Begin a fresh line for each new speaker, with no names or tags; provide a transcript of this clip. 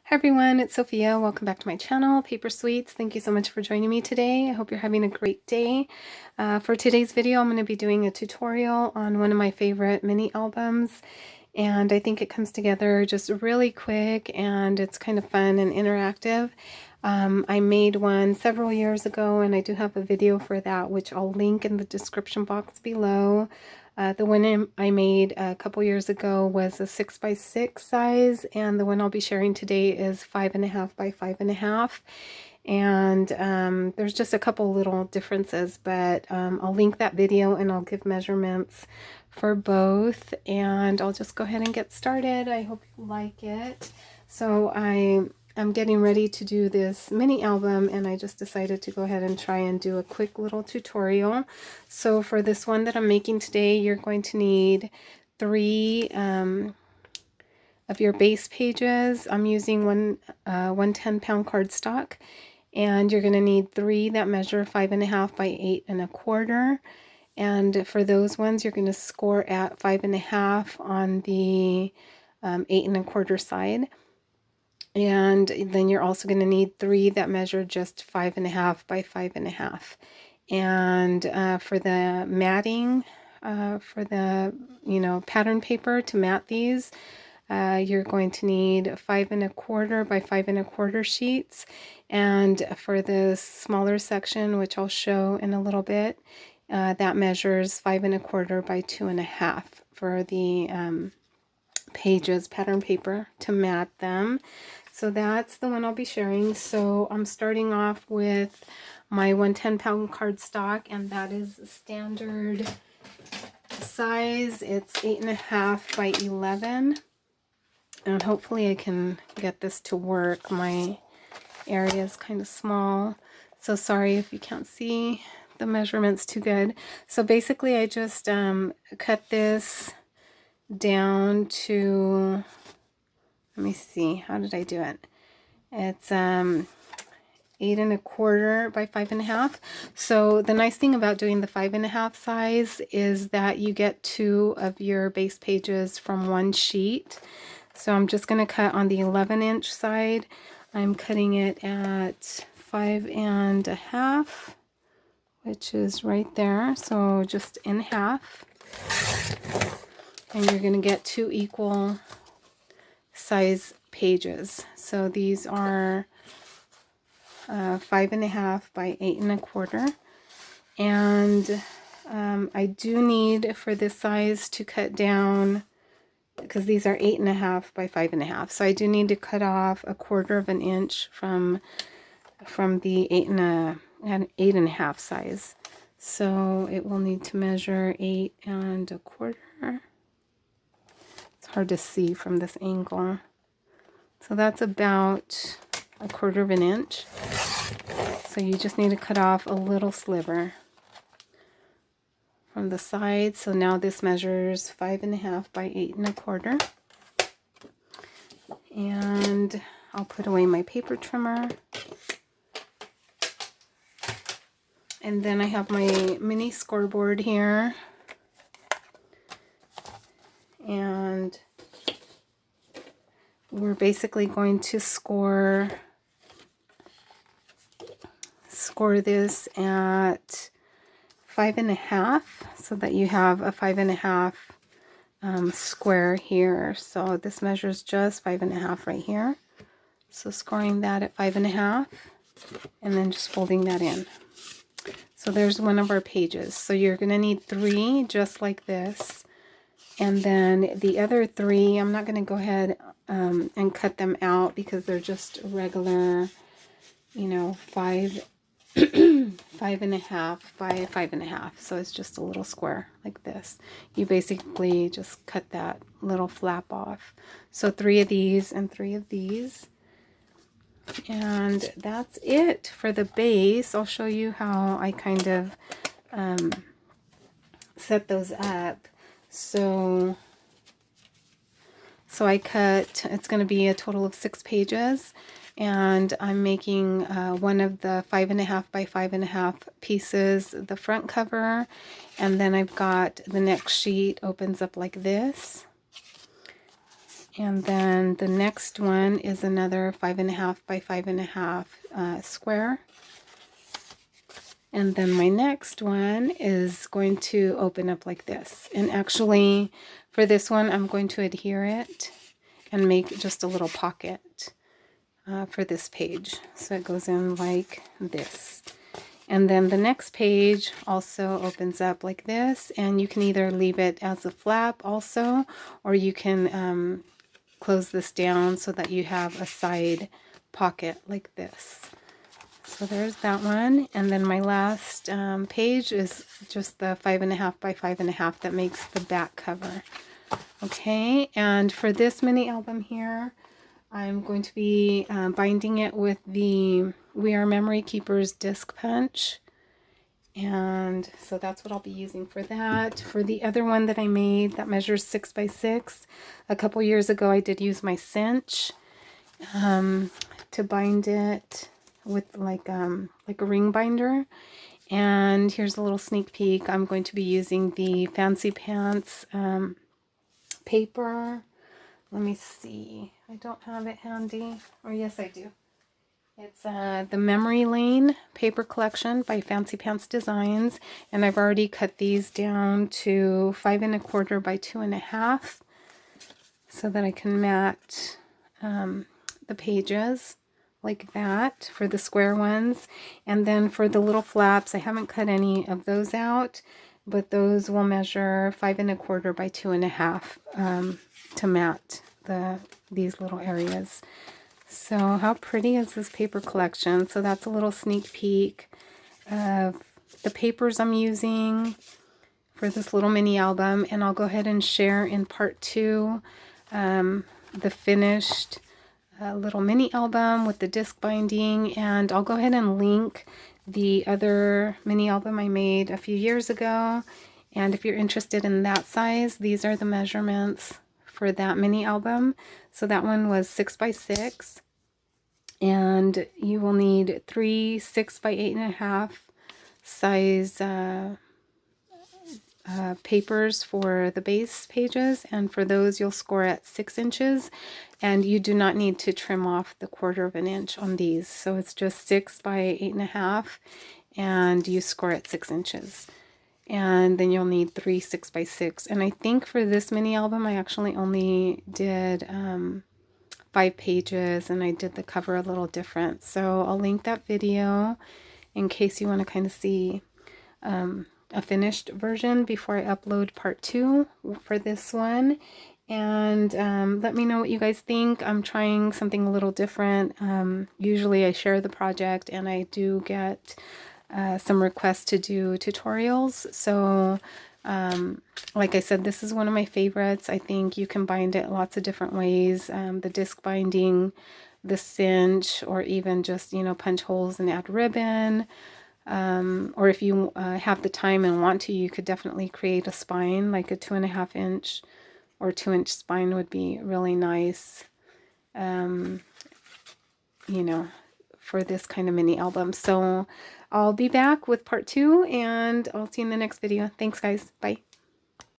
Hi everyone, it's Sophia. Welcome back to my channel, Paper Sweets. Thank you so much for joining me today. I hope you're having a great day. For today's video, I'm going to be doing a tutorial on one of my favorite mini albums. And I think it comes together just really quick and it's kind of fun and interactive. I made one several years ago and I do have a video for that, which I'll link in the description box below. The one I made a couple years ago was a 6x6 size, and the one I'll be sharing today is 5.5 by 5.5. And there's just a couple little differences, but I'll link that video and I'll give measurements for both. And I'll just go ahead and get started. I hope you like it. So I'm getting ready to do this mini album and I just decided to go ahead and try and do a quick little tutorial. So for this one that I'm making today, you're going to need 3 of your base pages. I'm using one 10-pound cardstock, and you're going to need 3 that measure 5.5 by 8.25. And for those ones, you're going to score at 5.5 on the 8.25 side. And then you're also going to need 3 that measure just 5.5 by 5.5. And for the matting, for the pattern paper to mat these, you're going to need 5.25 by 5.25 sheets. And for the smaller section, which I'll show in a little bit, that measures 5.25 by 2.5 for the pages, pattern paper to mat them. So that's the one I'll be sharing. So I'm starting off with my 10-pound cardstock, and that is standard size. It's 8.5 by 11. And hopefully I can get this to work. My area is kind of small, so sorry if you can't see the measurements too good. So basically I just cut this down to, let me see, how did I do it? It's 8.25 by 5.5. So the nice thing about doing the 5.5 size is that you get 2 of your base pages from one sheet. So I'm just going to cut on the 11-inch side. I'm cutting it at 5.5, which is right there. So just in half. And you're going to get 2 equal size pages. So these are 5.5 by 8.25. And I do need for this size to cut down, because these are 8.5 by 5.5. So I do need to cut off 1/4 inch from the 8.5 size. So it will need to measure 8.25. It's hard to see from this angle. So that's about 1/4 inch. So you just need to cut off a little sliver from the side. So now this measures 5.5 by 8.25. And I'll put away my paper trimmer. And then I have my mini scoreboard here. And we're basically going to score this at 5.5, so that you have a 5.5 square here. So this measures just 5.5 right here. So scoring that at 5.5 and then just folding that in. So there's one of our pages. So you're going to need 3 just like this. And then the other 3, I'm not going to go ahead and cut them out because they're just regular, 5.5 by 5.5. So it's just a little square like this. You basically just cut that little flap off. So 3 of these and 3 of these. And that's it for the base. I'll show you how I kind of set those up. So I cut, it's going to be a total of 6 pages, and I'm making one of the 5.5 by 5.5 pieces the front cover, and then I've got the next sheet opens up like this, And then the next one is another 5.5 by 5.5 square. And then my next one is going to open up like this. And actually, for this one, I'm going to adhere it and make just a little pocket for this page. So it goes in like this. And then the next page also opens up like this, and you can either leave it as a flap also, or you can close this down so that you have a side pocket like this. So there's that one. And then my last page is just the 5.5 by 5.5 that makes the back cover. Okay, and for this mini album here, I'm going to be binding it with the We Are Memory Keepers disc punch. And so that's what I'll be using for that. For the other one that I made that measures 6 by 6, a couple years ago I did use my cinch to bind it with like a ring binder. And here's a little sneak peek. I'm going to be using the Fancy Pants paper. Let me see. I don't have it handy. Or yes, I do. It's the Memory Lane paper collection by Fancy Pants Designs, and I've already cut these down to 5 1/4 by 2.5 so that I can mat the pages like that for the square ones. And then for the little flaps, I haven't cut any of those out, but those will measure 5 1/4 by 2.5 to mat these little areas. So how pretty is this paper collection? So that's a little sneak peek of the papers I'm using for this little mini album. And I'll go ahead and share in part 2 the finished little mini album with the disc binding. And I'll go ahead and link the other mini album I made a few years ago. And if you're interested in that size, these are the measurements for that mini album. So that one was 6 by 6, and you will need 3 6 by 8.5 size papers for the base pages, and for those you'll score at 6 inches, and you do not need to trim off the 1/4 inch on these. So it's just 6 by 8.5, and you score at 6 inches. And then you'll need 3 6 by 6. And I think for this mini album, I actually only did 5 pages, and I did the cover a little different. So I'll link that video in case you want to kind of see a finished version before I upload part 2 for this one. And let me know what you guys think. I'm trying something a little different. Usually I share the project, and I do get some requests to do tutorials. So like I said, this is one of my favorites. I think you can bind it lots of different ways. The disc binding, the cinch, or even just, you know, punch holes and add ribbon. Or if you have the time and want to, you could definitely create a spine, like a 2.5 inch or 2 inch spine would be really nice, you know, for this kind of mini album. So I'll be back with part 2, and I'll see you in the next video. Thanks, guys. Bye.